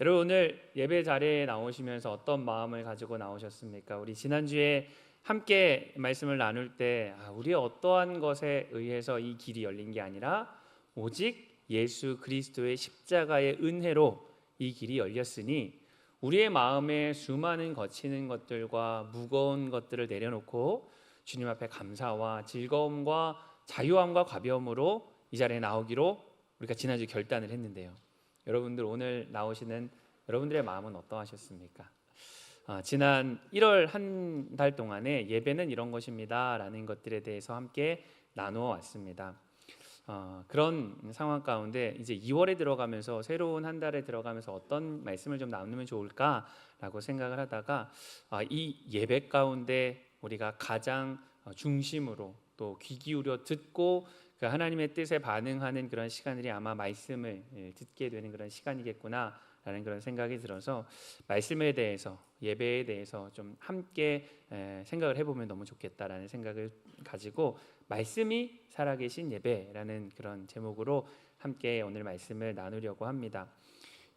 여러분 오늘 예배 자리에 나오시면서 어떤 마음을 가지고 나오셨습니까? 우리 지난주에 함께 말씀을 나눌 때 우리의 어떠한 것에 의해서 이 길이 열린 게 아니라 오직 예수 그리스도의 십자가의 은혜로 이 길이 열렸으니 우리의 마음에 수많은 거치는 것들과 무거운 것들을 내려놓고 주님 앞에 감사와 즐거움과 자유함과 가벼움으로 이 자리에 나오기로 우리가 지난주 결단을 했는데요. 여러분들 오늘 나오시는 여러분들의 마음은 어떠하셨습니까? 지난 1월 한 달 동안에 예배는 이런 것입니다 라는 것들에 대해서 함께 나누어 왔습니다. 그런 상황 가운데 이제 2월에 들어가면서 새로운 한 달에 들어가면서 어떤 말씀을 좀 나누면 좋을까라고 생각을 하다가 이 예배 가운데 우리가 가장 중심으로 또 귀 기울여 듣고 그 하나님의 뜻에 반응하는 그런 시간들이 아마 말씀을 듣게 되는 그런 시간이겠구나라는 그런 생각이 들어서 말씀에 대해서 예배에 대해서 좀 함께 생각을 해보면 너무 좋겠다라는 생각을 가지고 말씀이 살아계신 예배라는 그런 제목으로 함께 오늘 말씀을 나누려고 합니다.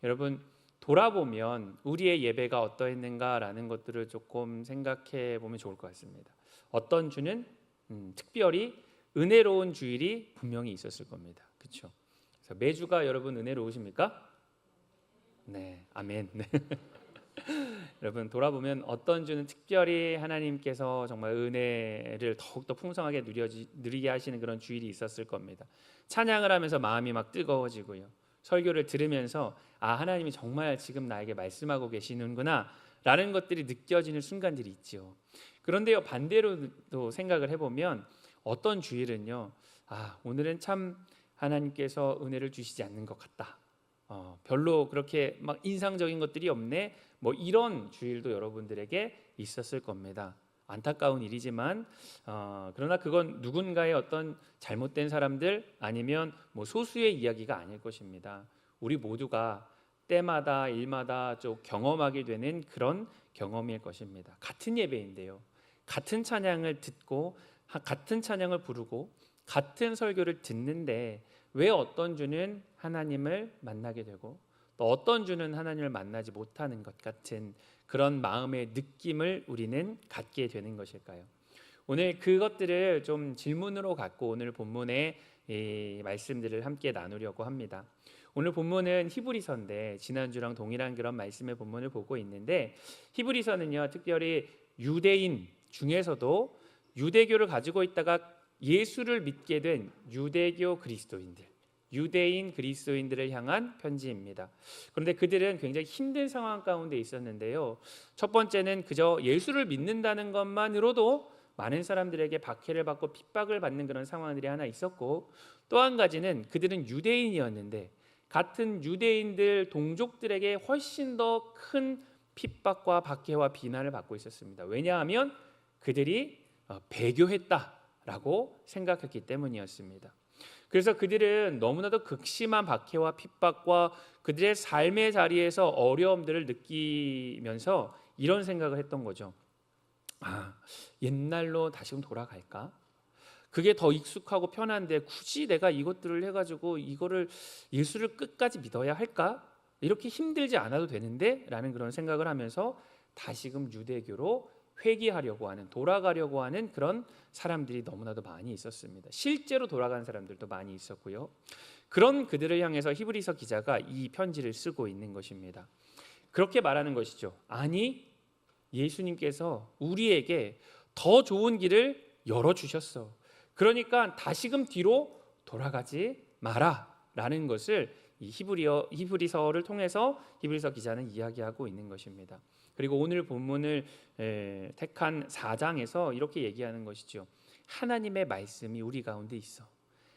여러분 돌아보면 우리의 예배가 어떠했는가라는 것들을 조금 생각해 보면 좋을 것 같습니다. 어떤 주는 특별히 은혜로운 주일이 분명히 있었을 겁니다. 그렇죠? 그래서 매주가 여러분 은혜로우십니까? 네, 아멘. 네. 여러분 돌아보면 어떤 주는 특별히 하나님께서 정말 은혜를 더욱더 풍성하게 누리게 하시는 그런 주일이 있었을 겁니다. 찬양을 하면서 마음이 막 뜨거워지고요. 설교를 들으면서 하나님이 정말 지금 나에게 말씀하고 계시는구나 라는 것들이 느껴지는 순간들이 있죠. 그런데요 반대로도 생각을 해보면 어떤 주일은요 오늘은 참 하나님께서 은혜를 주시지 않는 것 같다, 별로 그렇게 막 인상적인 것들이 없네, 뭐 이런 주일도 여러분들에게 있었을 겁니다. 안타까운 일이지만 그러나 그건 누군가의 어떤 잘못된 사람들 아니면 뭐 소수의 이야기가 아닐 것입니다. 우리 모두가 때마다 일마다 좀 경험하게 되는 그런 경험일 것입니다. 같은 예배인데요, 같은 찬양을 듣고 같은 찬양을 부르고 같은 설교를 듣는데 왜 어떤 주는 하나님을 만나게 되고 또 어떤 주는 하나님을 만나지 못하는 것 같은 그런 마음의 느낌을 우리는 갖게 되는 것일까요? 오늘 그것들을 좀 질문으로 갖고 오늘 본문의 이 말씀들을 함께 나누려고 합니다. 오늘 본문은 히브리서인데 지난주랑 동일한 그런 말씀의 본문을 보고 있는데 히브리서는요 특별히 유대인 중에서도 유대교를 가지고 있다가 예수를 믿게 된 유대교 그리스도인들, 유대인 그리스도인들을 향한 편지입니다. 그런데 그들은 굉장히 힘든 상황 가운데 있었는데요. 첫 번째는 그저 예수를 믿는다는 것만으로도 많은 사람들에게 박해를 받고 핍박을 받는 그런 상황들이 하나 있었고, 또 한 가지는 그들은 유대인이었는데 같은 유대인들 동족들에게 훨씬 더 큰 핍박과 박해와 비난을 받고 있었습니다. 왜냐하면 그들이 배교했다라고 생각했기 때문이었습니다. 그래서 그들은 너무나도 극심한 박해와 핍박과 그들의 삶의 자리에서 어려움들을 느끼면서 이런 생각을 했던 거죠. 옛날로 다시금 돌아갈까? 그게 더 익숙하고 편한데 굳이 내가 이것들을 해가지고 이거를 예수를 끝까지 믿어야 할까? 이렇게 힘들지 않아도 되는데? 라는 그런 생각을 하면서 다시금 유대교로 회귀하려고 하는, 돌아가려고 하는 그런 사람들이 너무나도 많이 있었습니다. 실제로 돌아간 사람들도 많이 있었고요. 그런 그들을 향해서 히브리서 기자가 이 편지를 쓰고 있는 것입니다. 그렇게 말하는 것이죠. 아니, 예수님께서 우리에게 더 좋은 길을 열어주셨어. 그러니까 다시금 뒤로 돌아가지 마라 라는 것을 이 히브리서를 통해서 히브리서 기자는 이야기하고 있는 것입니다. 그리고 오늘 본문을 택한 4장에서 이렇게 얘기하는 것이죠. 하나님의 말씀이 우리 가운데 있어.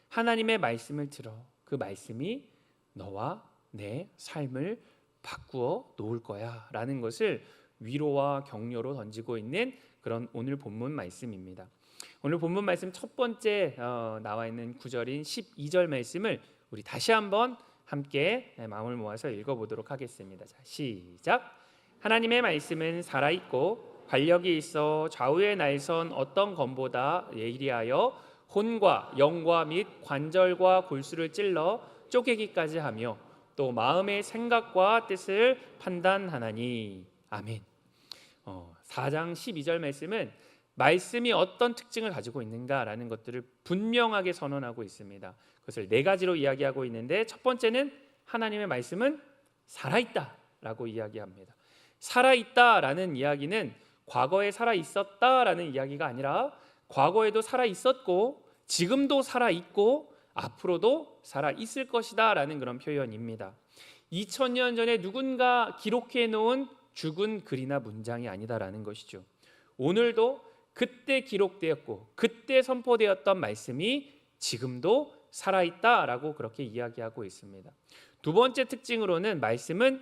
하나님의 말씀을 들어. 그 말씀이 너와 내 삶을 바꾸어 놓을 거야 라는 것을 위로와 격려로 던지고 있는 그런 오늘 본문 말씀입니다. 오늘 본문 말씀 첫 번째 나와 있는 구절인 12절 말씀을 우리 다시 한번 함께 마음을 모아서 읽어보도록 하겠습니다. 자, 시작. 하나님의 말씀은 살아있고 관력이 있어 좌우에 날선 어떤 검보다 예리하여 혼과 영과 및 관절과 골수를 찔러 쪼개기까지 하며 또 마음의 생각과 뜻을 판단하나니. 아멘. 4장 12절 말씀은 말씀이 어떤 특징을 가지고 있는가라는 것들을 분명하게 선언하고 있습니다. 그것을 네 가지로 이야기하고 있는데, 첫 번째는 하나님의 말씀은 살아있다라고 이야기합니다. 살아있다라는 이야기는 과거에 살아있었다라는 이야기가 아니라 과거에도 살아있었고 지금도 살아있고 앞으로도 살아있을 것이다 라는 그런 표현입니다. 2000년 전에 누군가 기록해 놓은 죽은 글이나 문장이 아니다라는 것이죠. 오늘도 그때 기록되었고 그때 선포되었던 말씀이 지금도 살아있다라고 그렇게 이야기하고 있습니다. 두 번째 특징으로는 말씀은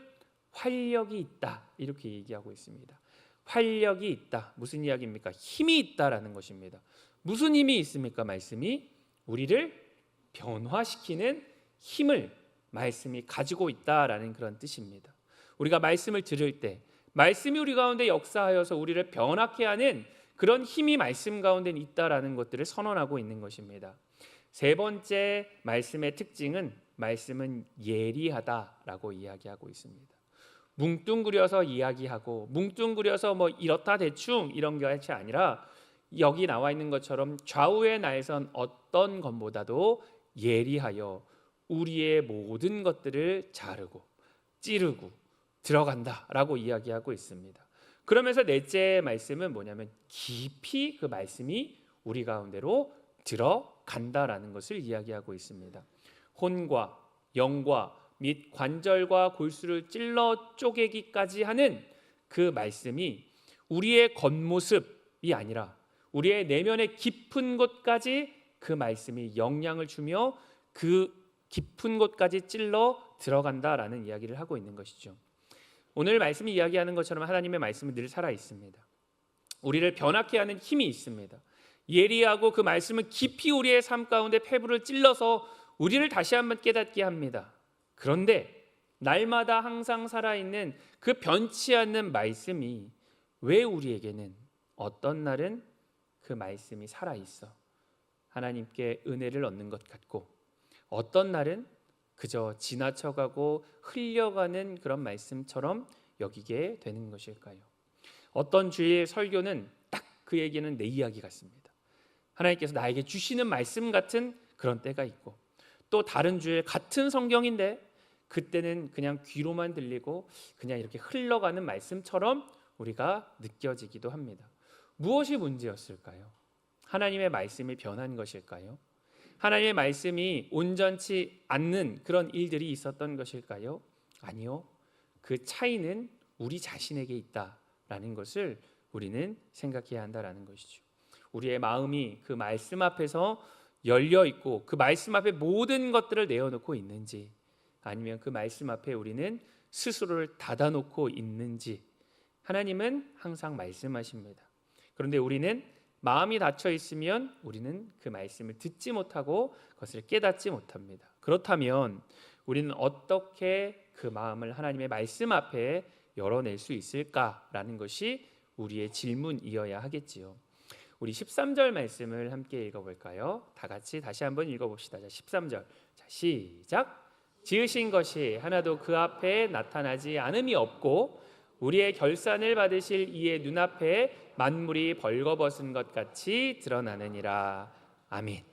활력이 있다 이렇게 얘기하고 있습니다. 활력이 있다. 무슨 이야기입니까? 힘이 있다라는 것입니다. 무슨 힘이 있습니까? 말씀이 우리를 변화시키는 힘을 말씀이 가지고 있다라는 그런 뜻입니다. 우리가 말씀을 들을 때 말씀이 우리 가운데 역사하여서 우리를 변하게 하는 그런 힘이 말씀 가운데 있다라는 것들을 선언하고 있는 것입니다. 세 번째 말씀의 특징은 말씀은 예리하다라고 이야기하고 있습니다. 뭉뚱그려서 이야기하고 뭉뚱그려서 뭐 이렇다 대충 이런 것이 아니라 여기 나와 있는 것처럼 좌우의 날선 어떤 것보다도 예리하여 우리의 모든 것들을 자르고 찌르고 들어간다라고 이야기하고 있습니다. 그러면서 넷째 말씀은 뭐냐면 깊이 그 말씀이 우리 가운데로 들어간다라는 것을 이야기하고 있습니다. 혼과 영과 및 관절과 골수를 찔러 쪼개기까지 하는 그 말씀이 우리의 겉모습이 아니라 우리의 내면의 깊은 곳까지 그 말씀이 영향을 주며 그 깊은 곳까지 찔러 들어간다라는 이야기를 하고 있는 것이죠. 오늘 말씀이 이야기하는 것처럼 하나님의 말씀은 늘 살아 있습니다. 우리를 변하게 하는 힘이 있습니다. 예리하고 그 말씀은 깊이 우리의 삶 가운데 폐부를 찔러서 우리를 다시 한번 깨닫게 합니다. 그런데 날마다 항상 살아있는 그 변치 않는 말씀이 왜 우리에게는 어떤 날은 그 말씀이 살아있어 하나님께 은혜를 얻는 것 같고 어떤 날은 그저 지나쳐가고 흘려가는 그런 말씀처럼 여기게 되는 것일까요? 어떤 주의 설교는 딱 그에게는 내 이야기 같습니다. 하나님께서 나에게 주시는 말씀 같은 그런 때가 있고 또 다른 주에 같은 성경인데 그때는 그냥 귀로만 들리고 그냥 이렇게 흘러가는 말씀처럼 우리가 느껴지기도 합니다. 무엇이 문제였을까요? 하나님의 말씀이 변한 것일까요? 하나님의 말씀이 온전치 않는 그런 일들이 있었던 것일까요? 아니요. 그 차이는 우리 자신에게 있다라는 것을 우리는 생각해야 한다라는 것이죠. 우리의 마음이 그 말씀 앞에서 열려 있고 그 말씀 앞에 모든 것들을 내어놓고 있는지 아니면 그 말씀 앞에 우리는 스스로를 닫아놓고 있는지 하나님은 항상 말씀하십니다. 그런데 우리는 마음이 닫혀 있으면 우리는 그 말씀을 듣지 못하고 그것을 깨닫지 못합니다. 그렇다면 우리는 어떻게 그 마음을 하나님의 말씀 앞에 열어낼 수 있을까라는 것이 우리의 질문이어야 하겠지요. 우리 13절 말씀을 함께 읽어볼까요? 다 같이 다시 한번 읽어봅시다. 자, 13절. 자, 시작. 지으신 것이 하나도 그 앞에 나타나지 않음이 없고 우리의 결산을 받으실 이의 눈앞에 만물이 벌거벗은 것 같이 드러나느니라. 아멘.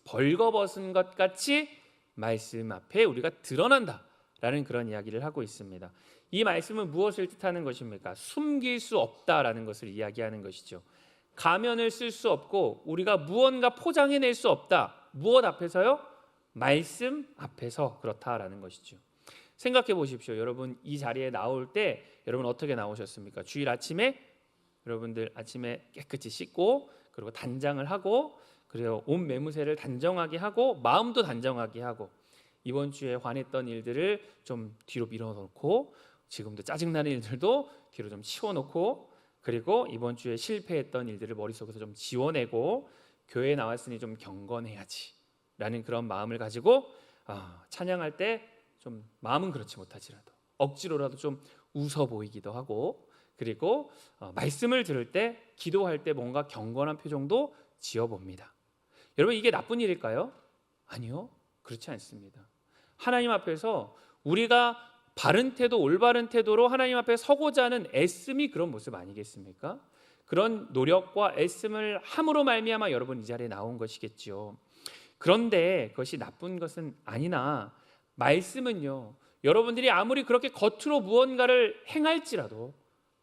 벌거벗은 것 같이 말씀 앞에 우리가 드러난다라는 그런 이야기를 하고 있습니다. 이 말씀은 무엇을 뜻하는 것입니까? 숨길 수 없다라는 것을 이야기하는 것이죠. 가면을 쓸 수 없고 우리가 무언가 포장해낼 수 없다. 무엇 앞에서요? 말씀 앞에서 그렇다라는 것이죠. 생각해 보십시오. 여러분 이 자리에 나올 때 여러분 어떻게 나오셨습니까? 주일 아침에 여러분들 아침에 깨끗이 씻고 그리고 단장을 하고 그리고 옷 매무새를 단정하게 하고 마음도 단정하게 하고 이번 주에 화냈던 일들을 좀 뒤로 밀어놓고 지금도 짜증나는 일들도 뒤로 좀 치워놓고 그리고 이번 주에 실패했던 일들을 머릿속에서 좀 지워내고 교회에 나왔으니 좀 경건해야지 라는 그런 마음을 가지고 찬양할 때 좀 마음은 그렇지 못하지라도 억지로라도 좀 웃어 보이기도 하고 그리고 말씀을 들을 때 기도할 때 뭔가 경건한 표정도 지어봅니다. 여러분 이게 나쁜 일일까요? 아니요, 그렇지 않습니다. 하나님 앞에서 우리가 바른 태도, 올바른 태도로 하나님 앞에 서고자 하는 애씀이 그런 모습 아니겠습니까? 그런 노력과 애씀을 함으로 말미암아 여러분 이 자리에 나온 것이겠지요. 그런데 그것이 나쁜 것은 아니나 말씀은요, 여러분들이 아무리 그렇게 겉으로 무언가를 행할지라도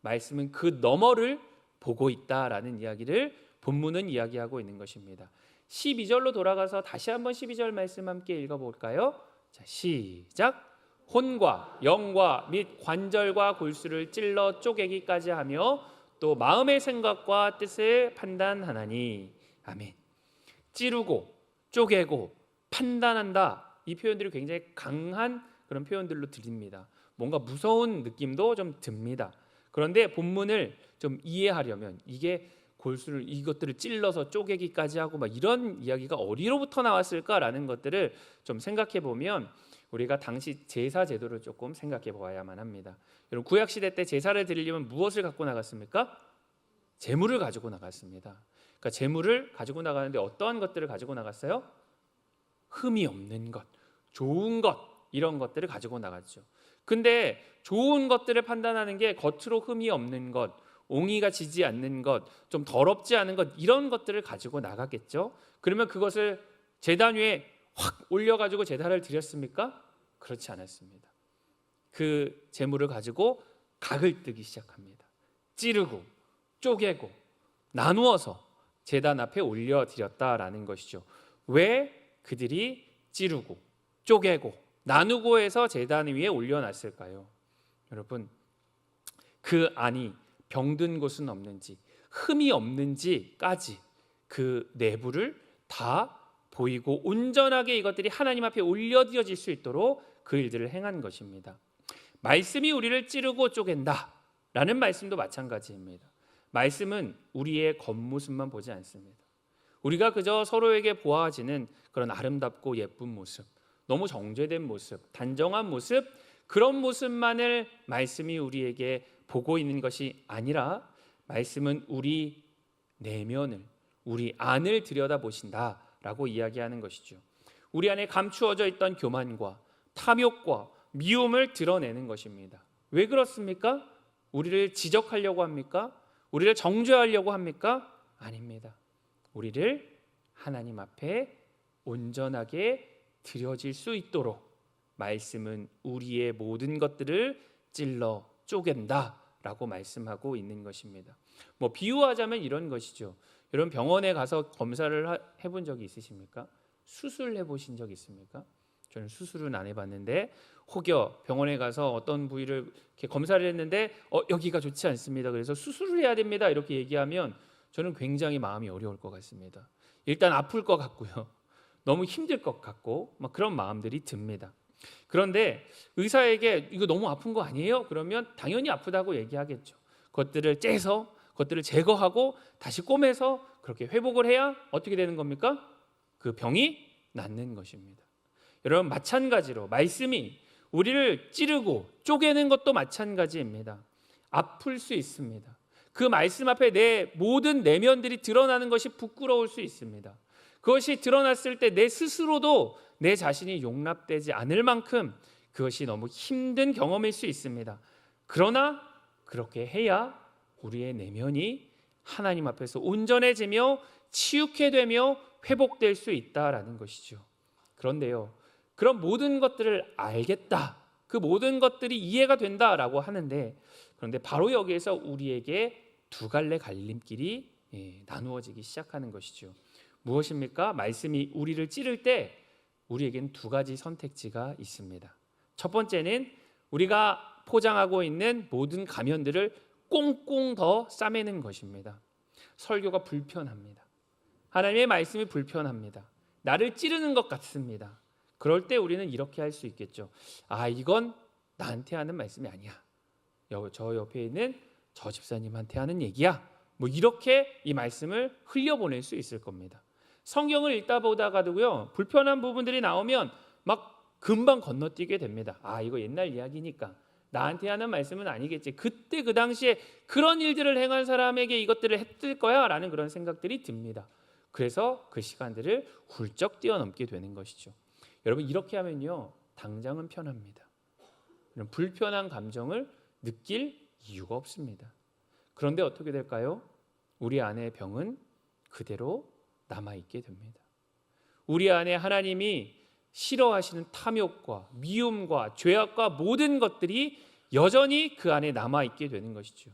말씀은 그 너머를 보고 있다라는 이야기를 본문은 이야기하고 있는 것입니다. 12절로 돌아가서 다시 한번 12절 말씀 함께 읽어볼까요? 자, 시작. 혼과 영과 및 관절과 골수를 찔러 쪼개기까지 하며 또 마음의 생각과 뜻을 판단하나니. 아멘. 찌르고 쪼개고 판단한다, 이 표현들이 굉장히 강한 그런 표현들로 들립니다. 뭔가 무서운 느낌도 좀 듭니다. 그런데 본문을 좀 이해하려면 이게 골수를 이것들을 찔러서 쪼개기까지 하고 막 이런 이야기가 어디로부터 나왔을까라는 것들을 좀 생각해 보면 우리가 당시 제사 제도를 조금 생각해 보아야만 합니다. 여러분, 구약 시대 때 제사를 드리려면 무엇을 갖고 나갔습니까? 제물을 가지고 나갔습니다. 그러니까 제물을 가지고 나가는데 어떠한 것들을 가지고 나갔어요? 흠이 없는 것, 좋은 것, 이런 것들을 가지고 나갔죠. 근데 좋은 것들을 판단하는 게 겉으로 흠이 없는 것, 옹이가 지지 않는 것, 좀 더럽지 않은 것, 이런 것들을 가지고 나가겠죠. 그러면 그것을 제단 위에 확 올려가지고 제단을 드렸습니까? 그렇지 않았습니다. 그 제물을 가지고 각을 뜨기 시작합니다. 찌르고 쪼개고 나누어서 제단 앞에 올려드렸다라는 것이죠. 왜 그들이 찌르고 쪼개고 나누고 해서 제단 위에 올려놨을까요? 여러분, 그 안이 병든 곳은 없는지 흠이 없는지까지 그 내부를 다 보이고 온전하게 이것들이 하나님 앞에 올려드려질 수 있도록 그 일들을 행한 것입니다. 말씀이 우리를 찌르고 쪼갠다 라는 말씀도 마찬가지입니다. 말씀은 우리의 겉모습만 보지 않습니다. 우리가 그저 서로에게 보아지는 그런 아름답고 예쁜 모습, 너무 정죄된 모습, 단정한 모습, 그런 모습만을 말씀이 우리에게 보고 있는 것이 아니라 말씀은 우리 내면을, 우리 안을 들여다보신다라고 이야기하는 것이죠. 우리 안에 감추어져 있던 교만과 탐욕과 미움을 드러내는 것입니다. 왜 그렇습니까? 우리를 지적하려고 합니까? 우리를 정죄하려고 합니까? 아닙니다. 우리를 하나님 앞에 온전하게 드려질 수 있도록 말씀은 우리의 모든 것들을 찔러 쪼갠다라고 말씀하고 있는 것입니다. 뭐 비유하자면 이런 것이죠. 여러분, 병원에 가서 검사를 해본 적이 있으십니까? 수술해 보신 적 있습니까? 저는 수술은 안 해봤는데 혹여 병원에 가서 어떤 부위를 이렇게 검사를 했는데 여기가 좋지 않습니다, 그래서 수술을 해야 됩니다, 이렇게 얘기하면 저는 굉장히 마음이 어려울 것 같습니다. 일단 아플 것 같고요, 너무 힘들 것 같고 막 그런 마음들이 듭니다. 그런데 의사에게 이거 너무 아픈 거 아니에요? 그러면 당연히 아프다고 얘기하겠죠. 그것들을 째서 그것들을 제거하고 다시 꼬매서 그렇게 회복을 해야 어떻게 되는 겁니까? 그 병이 낫는 것입니다. 여러분, 마찬가지로 말씀이 우리를 찌르고 쪼개는 것도 마찬가지입니다. 아플 수 있습니다. 그 말씀 앞에 내 모든 내면들이 드러나는 것이 부끄러울 수 있습니다. 그것이 드러났을 때 내 스스로도 내 자신이 용납되지 않을 만큼 그것이 너무 힘든 경험일 수 있습니다. 그러나 그렇게 해야 우리의 내면이 하나님 앞에서 온전해지며 치유케 되며 회복될 수 있다라는 것이죠. 그런데요, 그런 모든 것들을 알겠다, 그 모든 것들이 이해가 된다라고 하는데, 그런데 바로 여기에서 우리에게 두 갈래 갈림길이 나누어지기 시작하는 것이죠. 무엇입니까? 말씀이 우리를 찌를 때 우리에겐 두 가지 선택지가 있습니다. 첫 번째는 우리가 포장하고 있는 모든 가면들을 꽁꽁 더 싸매는 것입니다. 설교가 불편합니다. 하나님의 말씀이 불편합니다. 나를 찌르는 것 같습니다. 그럴 때 우리는 이렇게 할 수 있겠죠. 이건 나한테 하는 말씀이 아니야. 저 옆에 있는 저 집사님한테 하는 얘기야. 뭐 이렇게 이 말씀을 흘려보낼 수 있을 겁니다. 성경을 읽다 보다가도요, 불편한 부분들이 나오면 막 금방 건너뛰게 됩니다. 이거 옛날 이야기니까 나한테 하는 말씀은 아니겠지. 그때 그 당시에 그런 일들을 행한 사람에게 이것들을 했을 거야 라는 그런 생각들이 듭니다. 그래서 그 시간들을 훌쩍 뛰어넘게 되는 것이죠. 여러분, 이렇게 하면요, 당장은 편합니다. 이런 불편한 감정을 느낄 이유가 없습니다. 그런데 어떻게 될까요? 우리 안의 병은 그대로 남아있게 됩니다. 우리 안에 하나님이 싫어하시는 탐욕과 미움과 죄악과 모든 것들이 여전히 그 안에 남아있게 되는 것이죠.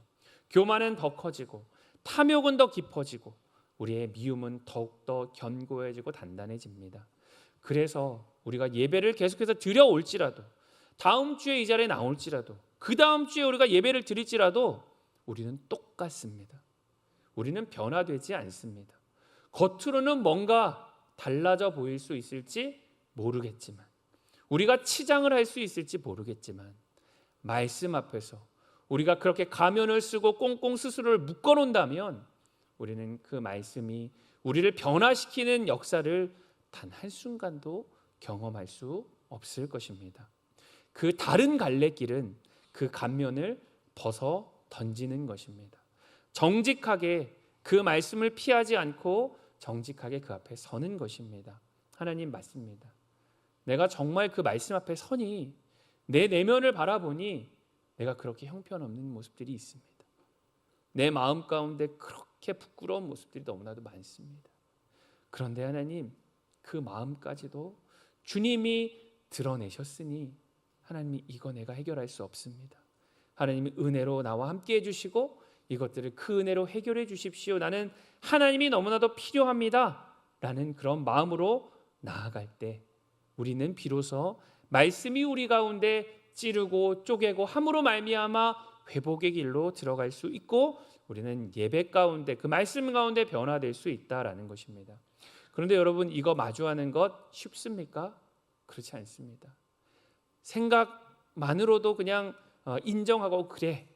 교만은 더 커지고 탐욕은 더 깊어지고 우리의 미움은 더욱더 견고해지고 단단해집니다. 그래서 우리가 예배를 계속해서 드려올지라도, 다음 주에 이 자리에 나올지라도, 그 다음 주에 우리가 예배를 드릴지라도 우리는 똑같습니다. 우리는 변화되지 않습니다. 겉으로는 뭔가 달라져 보일 수 있을지 모르겠지만, 우리가 치장을 할 수 있을지 모르겠지만, 말씀 앞에서 우리가 그렇게 가면을 쓰고 꽁꽁 스스로를 묶어놓는다면 우리는 그 말씀이 우리를 변화시키는 역사를 단 한순간도 경험할 수 없을 것입니다. 그 다른 갈래길은 그 감면을 벗어 던지는 것입니다. 정직하게 그 말씀을 피하지 않고 정직하게 그 앞에 서는 것입니다. 하나님 맞습니다. 내가 정말 그 말씀 앞에 서니 내 내면을 바라보니 내가 그렇게 형편없는 모습들이 있습니다. 내 마음 가운데 그렇게 부끄러운 모습들이 너무나도 많습니다. 그런데 하나님, 그 마음까지도 주님이 드러내셨으니 하나님이 이거 내가 해결할 수 없습니다. 하나님이 은혜로 나와 함께 해주시고 이것들을 그 은혜로 해결해 주십시오. 나는 하나님이 너무나도 필요합니다. 라는 그런 마음으로 나아갈 때 우리는 비로소 말씀이 우리 가운데 찌르고 쪼개고 함으로 말미암아 회복의 길로 들어갈 수 있고 우리는 예배 가운데 그 말씀 가운데 변화될 수 있다라는 것입니다. 그런데 여러분, 이거 마주하는 것 쉽습니까? 그렇지 않습니다. 생각만으로도 그냥 인정하고 그래,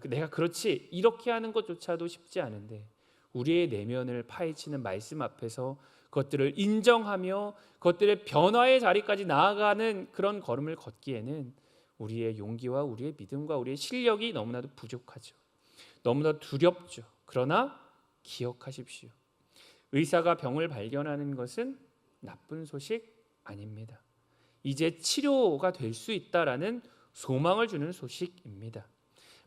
내가 그렇지 이렇게 하는 것조차도 쉽지 않은데 우리의 내면을 파헤치는 말씀 앞에서 그것들을 인정하며 그것들의 변화의 자리까지 나아가는 그런 걸음을 걷기에는 우리의 용기와 우리의 믿음과 우리의 실력이 너무나도 부족하죠. 너무나 두렵죠. 그러나 기억하십시오. 의사가 병을 발견하는 것은 나쁜 소식 아닙니다. 이제 치료가 될 수 있다라는 소망을 주는 소식입니다.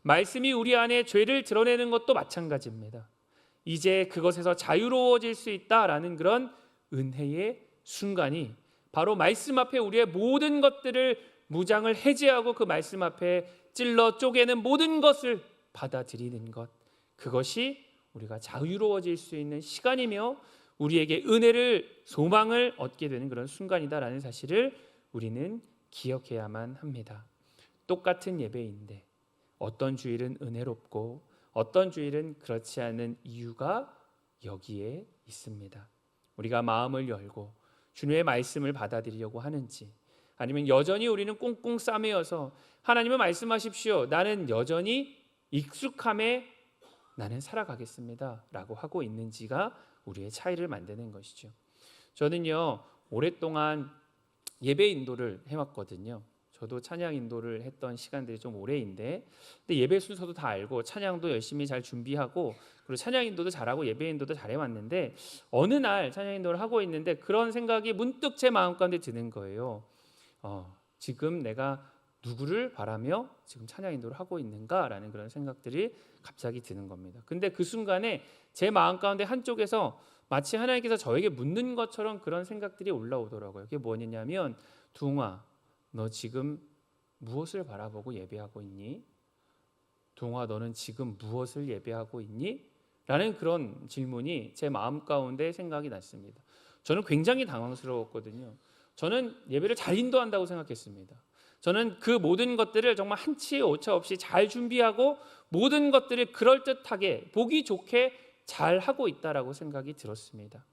말씀이 우리 안에 죄를 드러내는 것도 마찬가지입니다. 이제 그것에서 자유로워질 수 있다라는 그런 은혜의 순간이 바로 말씀 앞에 우리의 모든 것들을 무장을 해제하고 그 말씀 앞에 찔러 쪼개는 모든 것을 받아들이는 것, 그것이 우리가 자유로워질 수 있는 시간이며 우리에게 은혜를 소망을 얻게 되는 그런 순간이다라는 사실을 우리는 기억해야만 합니다. 똑같은 예배인데 어떤 주일은 은혜롭고 어떤 주일은 그렇지 않은 이유가 여기에 있습니다. 우리가 마음을 열고 주님의 말씀을 받아들이려고 하는지, 아니면 여전히 우리는 꽁꽁 싸매어서 하나님은 말씀하십시오, 나는 여전히 익숙함에 나는 살아가겠습니다 라고 하고 있는지가 우리의 차이를 만드는 것이죠. 저는요, 오랫동안 예배 인도를 해왔거든요. 저도 찬양 인도를 했던 시간들이 좀 오래인데, 근데 예배 순서도 다 알고 찬양도 열심히 잘 준비하고 그리고 찬양 인도도 잘하고 예배 인도도 잘해왔는데, 어느 날 찬양 인도를 하고 있는데 그런 생각이 문득 제 마음 가운데 드는 거예요. 지금 내가 누구를 바라며 지금 찬양 인도를 하고 있는가라는 그런 생각들이 갑자기 드는 겁니다. 근데 그 순간에 제 마음 가운데 한쪽에서 마치 하나님께서 저에게 묻는 것처럼 그런 생각들이 올라오더라고요. 그게 뭐냐면, 둥아, 너 지금 무엇을 바라보고 예배하고 있니? 둥아, 너는 지금 무엇을 예배하고 있니? 라는 그런 질문이 제 마음 가운데 생각이 났습니다. 저는 굉장히 당황스러웠거든요. 저는 예배를 잘 인도한다고 생각했습니다. 저는 그 모든 것들을 정말 한치의 오차 없이 잘 준비하고 모든 것들을 그럴듯하게 보기 좋게 잘 하고 있다라고 생각이 들었습니다.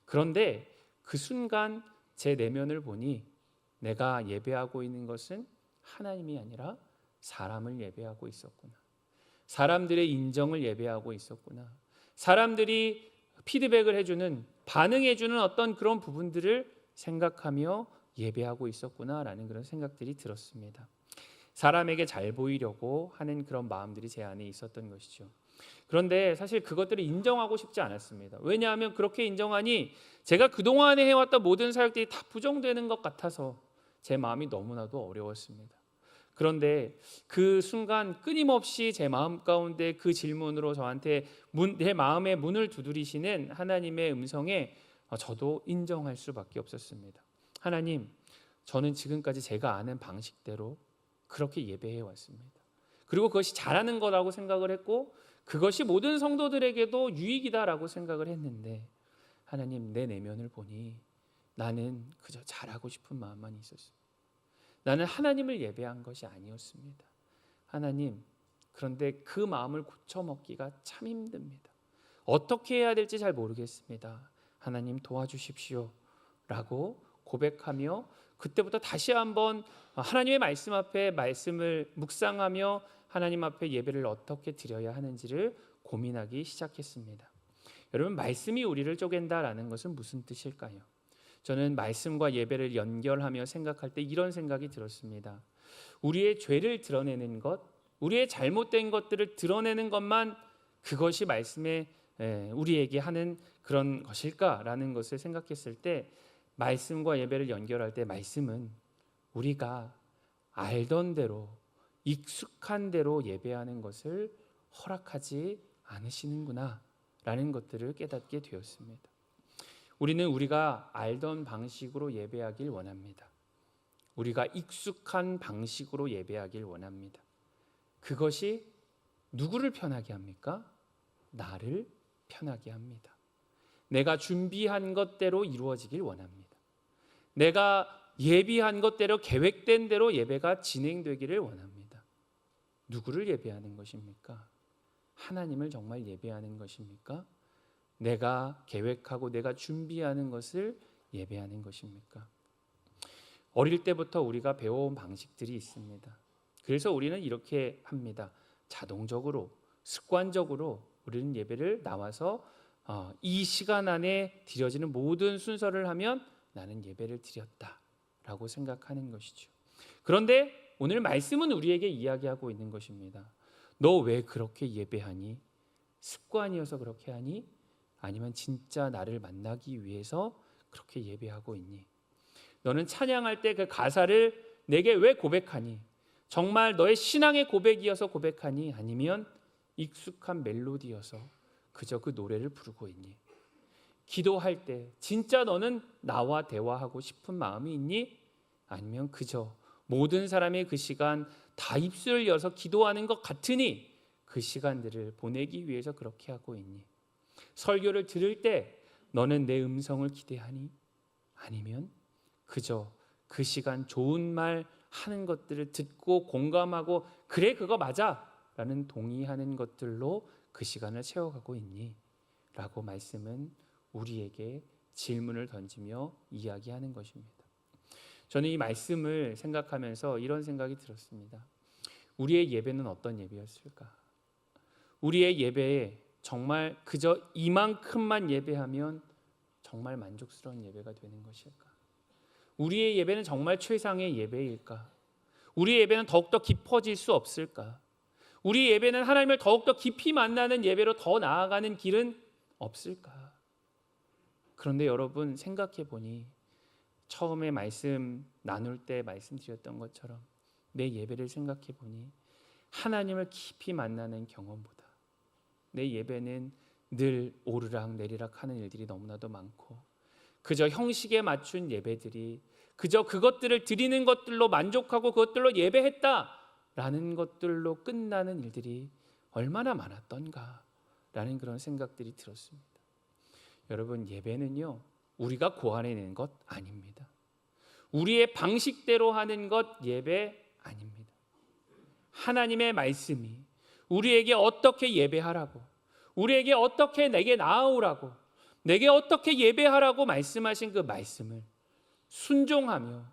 그런데 그 순간 제 내면을 보니 내가 예배하고 있는 것은 하나님이 아니라 사람을 예배하고 있었구나. 사람들의 인정을 예배하고 있었구나. 사람들이 피드백을 해주는, 반응해주는 어떤 그런 부분들을 생각하며 예배하고 있었구나라는 그런 생각들이 들었습니다. 사람에게 잘 보이려고 하는 그런 마음들이 제 안에 있었던 것이죠. 그런데 사실 그것들을 인정하고 싶지 않았습니다. 왜냐하면 그렇게 인정하니 제가 그동안에 해왔던 모든 사역들이 다 부정되는 것 같아서, 제 마음이 너무나도 어려웠습니다. 그런데 그 순간 끊임없이 제 마음 가운데 그 질문으로 저한테 제 마음의 문을 두드리시는 하나님의 음성에 저도 인정할 수밖에 없었습니다. 하나님, 저는 지금까지 제가 아는 방식대로 그렇게 예배해 왔습니다. 그리고 그것이 잘하는 거라고 생각을 했고 그것이 모든 성도들에게도 유익이다라고 생각을 했는데 하나님, 내 내면을 보니 나는 그저 잘하고 싶은 마음만 있었습니다. 나는 하나님을 예배한 것이 아니었습니다. 하나님, 그런데 그 마음을 고쳐먹기가 참 힘듭니다. 어떻게 해야 될지 잘 모르겠습니다. 하나님 도와주십시오 라고 고백하며 그때부터 다시 한번 하나님의 말씀 앞에 말씀을 묵상하며 하나님 앞에 예배를 어떻게 드려야 하는지를 고민하기 시작했습니다. 여러분, 말씀이 우리를 쪼갠다라는 것은 무슨 뜻일까요? 저는 말씀과 예배를 연결하며 생각할 때 이런 생각이 들었습니다. 우리의 죄를 드러내는 것, 우리의 잘못된 것들을 드러내는 것만 그것이 말씀에 우리에게 하는 그런 것일까라는 것을 생각했을 때 말씀과 예배를 연결할 때 말씀은 우리가 알던 대로 익숙한 대로 예배하는 것을 허락하지 않으시는구나 라는 것들을 깨닫게 되었습니다. 우리는 우리가 알던 방식으로 예배하길 원합니다. 우리가 익숙한 방식으로 예배하길 원합니다. 그것이 누구를 편하게 합니까? 나를 편하게 합니다. 내가 준비한 것대로 이루어지길 원합니다. 내가 예비한 것대로 계획된 대로 예배가 진행되기를 원합니다. 누구를 예배하는 것입니까? 하나님을 정말 예배하는 것입니까? 내가 계획하고 내가 준비하는 것을 예배하는 것입니까? 어릴 때부터 우리가 배워온 방식들이 있습니다. 그래서 우리는 이렇게 합니다. 자동적으로, 습관적으로 우리는 예배를 나와서 이 시간 안에 드려지는 모든 순서를 하면 나는 예배를 드렸다라고 생각하는 것이죠. 그런데 오늘 말씀은 우리에게 이야기하고 있는 것입니다. 너 왜 그렇게 예배하니? 습관이어서 그렇게 하니? 아니면 진짜 나를 만나기 위해서 그렇게 예배하고 있니? 너는 찬양할 때 그 가사를 내게 왜 고백하니? 정말 너의 신앙의 고백이어서 고백하니? 아니면 익숙한 멜로디여서 그저 그 노래를 부르고 있니? 기도할 때 진짜 너는 나와 대화하고 싶은 마음이 있니? 아니면 그저 모든 사람의 그 시간 다 입술을 열어서 기도하는 것 같으니 그 시간들을 보내기 위해서 그렇게 하고 있니? 설교를 들을 때 너는 내 음성을 기대하니? 아니면 그저 그 시간 좋은 말 하는 것들을 듣고 공감하고 그래 그거 맞아 라는 동의하는 것들로 그 시간을 채워가고 있니? 라고 말씀은 우리에게 질문을 던지며 이야기하는 것입니다. 저는 이 말씀을 생각하면서 이런 생각이 들었습니다. 우리의 예배는 어떤 예배였을까? 우리의 예배에 정말 그저 이만큼만 예배하면 정말 만족스러운 예배가 되는 것일까? 우리의 예배는 정말 최상의 예배일까? 우리의 예배는 더욱더 깊어질 수 없을까? 우리의 예배는 하나님을 더욱더 깊이 만나는 예배로 더 나아가는 길은 없을까? 그런데 여러분 생각해 보니 처음에 말씀 나눌 때 말씀드렸던 것처럼 내 예배를 생각해 보니 하나님을 깊이 만나는 경험보다 내 예배는 늘 오르락 내리락 하는 일들이 너무나도 많고 그저 형식에 맞춘 예배들이 그저 그것들을 드리는 것들로 만족하고 그것들로 예배했다라는 것들로 끝나는 일들이 얼마나 많았던가라는 그런 생각들이 들었습니다. 여러분, 예배는요 우리가 고안해낸 것 아닙니다. 우리의 방식대로 하는 것 예배 아닙니다. 하나님의 말씀이 우리에게 어떻게 예배하라고, 우리에게 어떻게 내게 나아오라고, 내게 어떻게 예배하라고 말씀하신 그 말씀을 순종하며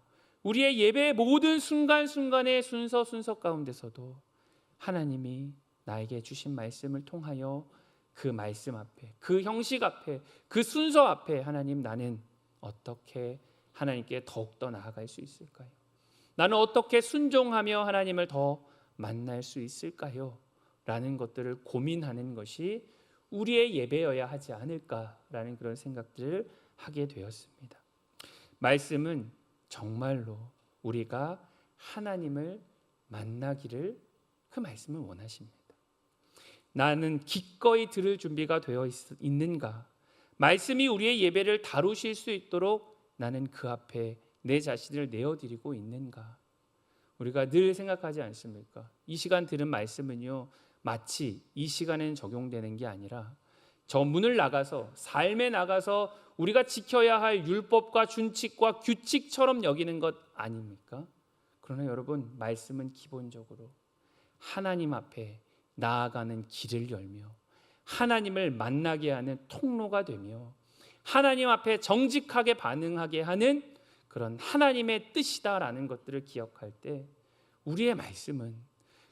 우리의 예배의 모든 순간순간의 순서 가운데서도 하나님이 나에게 주신 말씀을 통하여 그 말씀 앞에, 그 형식 앞에, 그 순서 앞에 하나님 나는 어떻게 하나님께 더욱더 나아갈 수 있을까요? 나는 어떻게 순종하며 하나님을 더 만날 수 있을까요? 라는 것들을 고민하는 것이 우리의 예배여야 하지 않을까라는 그런 생각들을 하게 되었습니다. 말씀은 정말로 우리가 하나님을 만나기를 그 말씀을 원하십니다. 나는 기꺼이 들을 준비가 되어 있는가? 말씀이 우리의 예배를 다루실 수 있도록 나는 그 앞에 내 자신을 내어드리고 있는가? 우리가 늘 생각하지 않습니까? 이 시간 들은 말씀은요, 마치 이 시간에는 적용되는 게 아니라 저 문을 나가서, 삶에 나가서 우리가 지켜야 할 율법과 준칙과 규칙처럼 여기는 것 아닙니까? 그러나 여러분, 말씀은 기본적으로 하나님 앞에 나아가는 길을 열며 하나님을 만나게 하는 통로가 되며 하나님 앞에 정직하게 반응하게 하는 그런 하나님의 뜻이다라는 것들을 기억할 때, 우리의 말씀은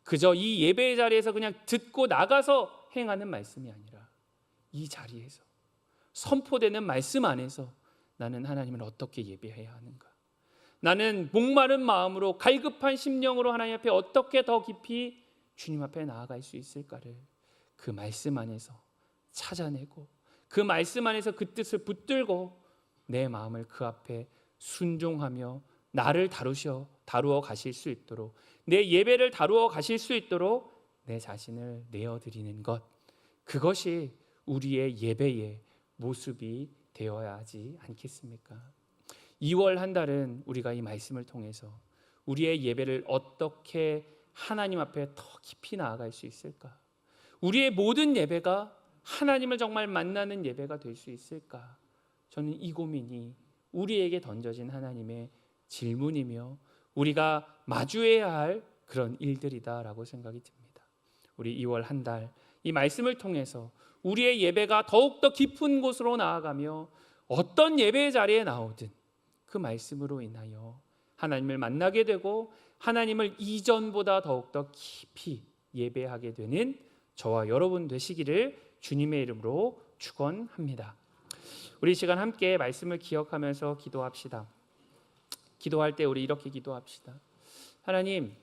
그저 이 예배의 자리에서 그냥 듣고 나가서 행하는 말씀이 아니라 이 자리에서 선포되는 말씀 안에서 나는 하나님을 어떻게 예배해야 하는가, 나는 목마른 마음으로 갈급한 심령으로 하나님 앞에 어떻게 더 깊이 주님 앞에 나아갈 수 있을까를 그 말씀 안에서 찾아내고 그 말씀 안에서 그 뜻을 붙들고 내 마음을 그 앞에 순종하며 나를 다루어 가실 수 있도록, 내 예배를 다루어 가실 수 있도록 내 자신을 내어드리는 것, 그것이 우리의 예배의 모습이 되어야 하지 않겠습니까? 2월 한 달은 우리가 이 말씀을 통해서 우리의 예배를 어떻게 하나님 앞에 더 깊이 나아갈 수 있을까? 우리의 모든 예배가 하나님을 정말 만나는 예배가 될 수 있을까? 저는 이 고민이 우리에게 던져진 하나님의 질문이며 우리가 마주해야 할 그런 일들이다라고 생각이 듭니다. 우리 2월 한 달 이 말씀을 통해서 우리의 예배가 더욱더 깊은 곳으로 나아가며 어떤 예배의 자리에 나오든 그 말씀으로 인하여 하나님을 만나게 되고 하나님을 이전보다 더욱더 깊이 예배하게 되는 저와 여러분 되시기를 주님의 이름으로 축원합니다. 우리 시간 함께 말씀을 기억하면서 기도합시다. 기도할 때 우리 이렇게 기도합시다. 하나님,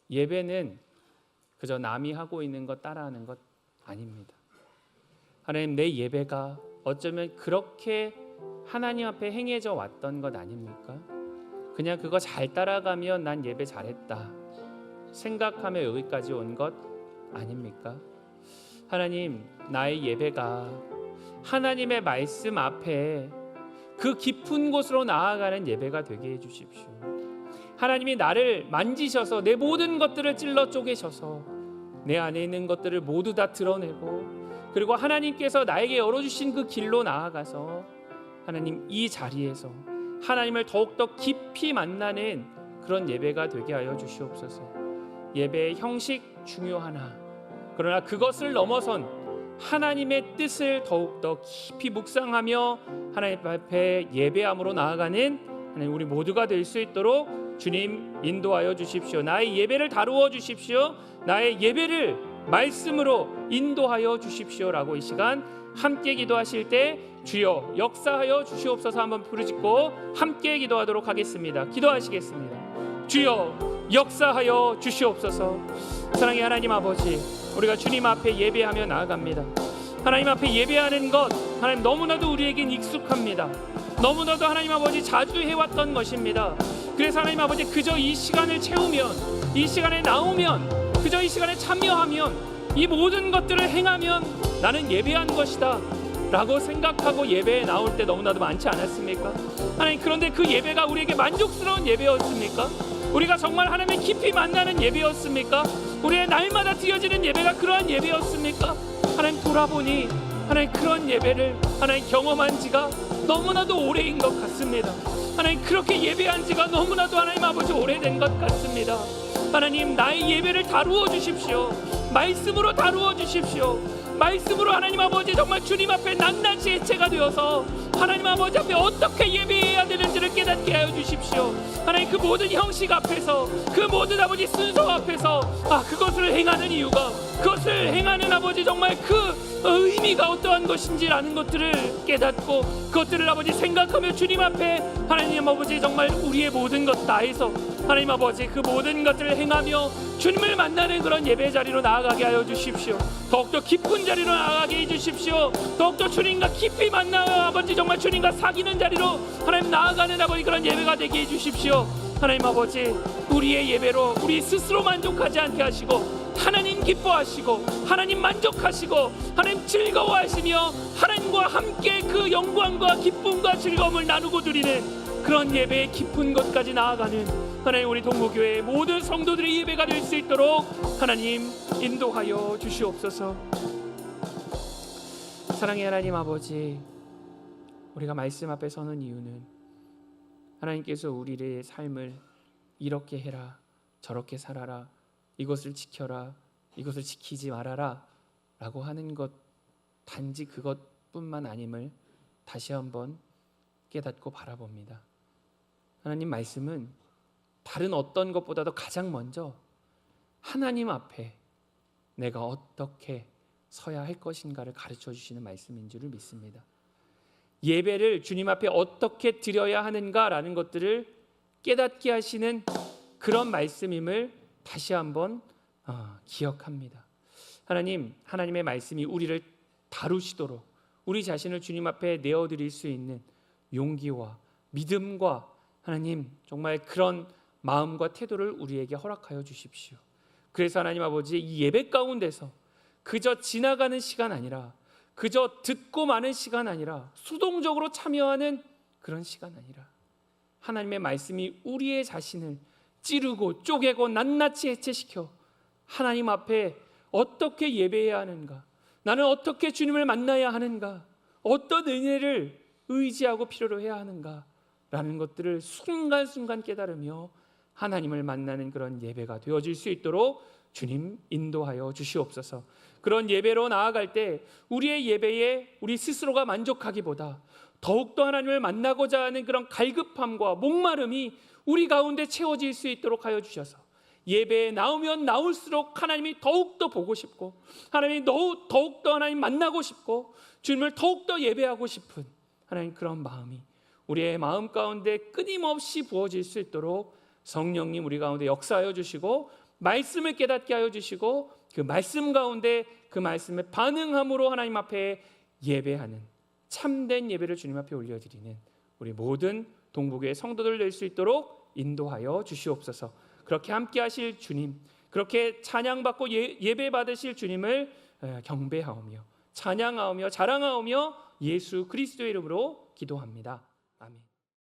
예배는 그저 남이 하고 있는 것 따라하는 것 아닙니다. 하나님, 내 예배가 어쩌면 그렇게 하나님 앞에 행해져 왔던 것 아닙니까? 그냥 그거 잘 따라가면 난 예배 잘했다 생각하며 여기까지 온 것 아닙니까? 하나님, 나의 예배가 하나님의 말씀 앞에 그 깊은 곳으로 나아가는 예배가 되게 해주십시오. 하나님이 나를 만지셔서 내 모든 것들을 찔러 쪼개셔서 내 안에 있는 것들을 모두 다 드러내고, 그리고 하나님께서 나에게 열어주신 그 길로 나아가서 하나님, 이 자리에서 하나님을 더욱더 깊이 만나는 그런 예배가 되게 하여 주시옵소서. 예배의 형식 중요하나 그러나 그것을 넘어선 하나님의 뜻을 더욱더 깊이 묵상하며 하나님 앞에 예배함으로 나아가는 하나님 우리 모두가 될 수 있도록 주님 인도하여 주십시오. 나의 예배를 다루어 주십시오. 나의 예배를 말씀으로 인도하여 주십시오라고 이 시간 함께 기도하실 때 주여 역사하여 주시옵소서 한번 부르짖고 함께 기도하도록 하겠습니다. 기도하시겠습니다. 주여 역사하여 주시옵소서. 사랑의 하나님 아버지, 우리가 주님 앞에 예배하며 나아갑니다. 하나님 앞에 예배하는 것, 하나님 너무나도 우리에겐 익숙합니다. 너무나도 하나님 아버지 자주 해왔던 것입니다. 그래서 하나님 아버지 그저 이 시간을 채우면, 이 시간에 나오면, 그저 이 시간에 참여하면, 이 모든 것들을 행하면 나는 예배한 것이다 라고 생각하고 예배에 나올 때 너무나도 많지 않았습니까? 하나님, 그런데 그 예배가 우리에게 만족스러운 예배였습니까? 우리가 정말 하나님을 깊이 만나는 예배였습니까? 우리의 날마다 드려지는 예배가 그러한 예배였습니까? 하나님, 돌아보니 하나님 그런 예배를 하나님 경험한 지가 너무나도 오래인 것 같습니다. 하나님, 그렇게 예배한 지가 너무나도 하나님 아버지 오래된 것 같습니다. 하나님, 나의 예배를 다루어 주십시오. 말씀으로 다루어 주십시오. 말씀으로 하나님 아버지 정말 주님 앞에 낱낱이 해체가 되어서 하나님 아버지 앞에 어떻게 예배해야 되는지를 깨닫게 하여 주십시오. 하나님, 그 모든 형식 앞에서, 그 모든 아버지 순서 앞에서 그것을 행하는 이유가, 그것을 행하는 아버지 정말 그 의미가 어떠한 것인지라는 것들을 깨닫고 그것들을 아버지 생각하며 주님 앞에 하나님 아버지 정말 우리의 모든 것 다해서 하나님 아버지 그 모든 것들을 행하며 주님을 만나는 그런 예배 자리로 나아가게 하여 주십시오. 더욱더 깊은 자리로 나아가게 해주십시오. 더욱더 주님과 깊이 만나요 아버지 정말 주님과 사귀는 자리로 하나님 나아가는 아버지 그런 예배가 되게 해주십시오. 하나님 아버지, 우리의 예배로 우리 스스로 만족하지 않게 하시고 하나님 기뻐하시고 하나님 만족하시고 하나님 즐거워하시며 하나님과 함께 그 영광과 기쁨과 즐거움을 나누고 드리는 그런 예배의 깊은 것까지 나아가는 하나님, 우리 동부교회 모든 성도들의 예배가 될 수 있도록 하나님 인도하여 주시옵소서. 사랑의 하나님 아버지, 우리가 말씀 앞에 서는 이유는 하나님께서 우리의 삶을 이렇게 해라, 저렇게 살아라, 이것을 지켜라, 이것을 지키지 말아라 라고 하는 것, 단지 그것뿐만 아님을 다시 한번 깨닫고 바라봅니다. 하나님 말씀은 다른 어떤 것보다도 가장 먼저 하나님 앞에 내가 어떻게 서야 할 것인가를 가르쳐 주시는 말씀인 줄을 믿습니다. 예배를 주님 앞에 어떻게 드려야 하는가라는 것들을 깨닫게 하시는 그런 말씀임을 다시 한번 기억합니다. 하나님, 하나님의 말씀이 우리를 다루시도록 우리 자신을 주님 앞에 내어드릴 수 있는 용기와 믿음과 하나님 정말 그런 마음과 태도를 우리에게 허락하여 주십시오. 그래서 하나님 아버지, 이 예배 가운데서 그저 지나가는 시간 아니라, 그저 듣고 마는 시간 아니라, 수동적으로 참여하는 그런 시간 아니라, 하나님의 말씀이 우리의 자신을 찌르고 쪼개고 낱낱이 해체시켜 하나님 앞에 어떻게 예배해야 하는가, 나는 어떻게 주님을 만나야 하는가, 어떤 은혜를 의지하고 필요로 해야 하는가 라는 것들을 순간순간 깨달으며 하나님을 만나는 그런 예배가 되어질 수 있도록 주님 인도하여 주시옵소서. 그런 예배로 나아갈 때 우리의 예배에 우리 스스로가 만족하기보다 더욱더 하나님을 만나고자 하는 그런 갈급함과 목마름이 우리 가운데 채워질 수 있도록 하여 주셔서 예배에 나오면 나올수록 하나님이 더욱더 보고 싶고 하나님이 더욱더 하나님 만나고 싶고 주님을 더욱더 예배하고 싶은 하나님 그런 마음이 우리의 마음 가운데 끊임없이 부어질 수 있도록 성령님 우리 가운데 역사하여 주시고 말씀을 깨닫게 하여 주시고 그 말씀 가운데 그 말씀에 반응함으로 하나님 앞에 예배하는 참된 예배를 주님 앞에 올려드리는 우리 모든 동부교회 성도들 될 수 있도록 인도하여 주시옵소서. 그렇게 함께 하실 주님, 그렇게 찬양받고 예배 받으실 주님을 경배하오며 찬양하오며 자랑하오며 예수 그리스도의 이름으로 기도합니다.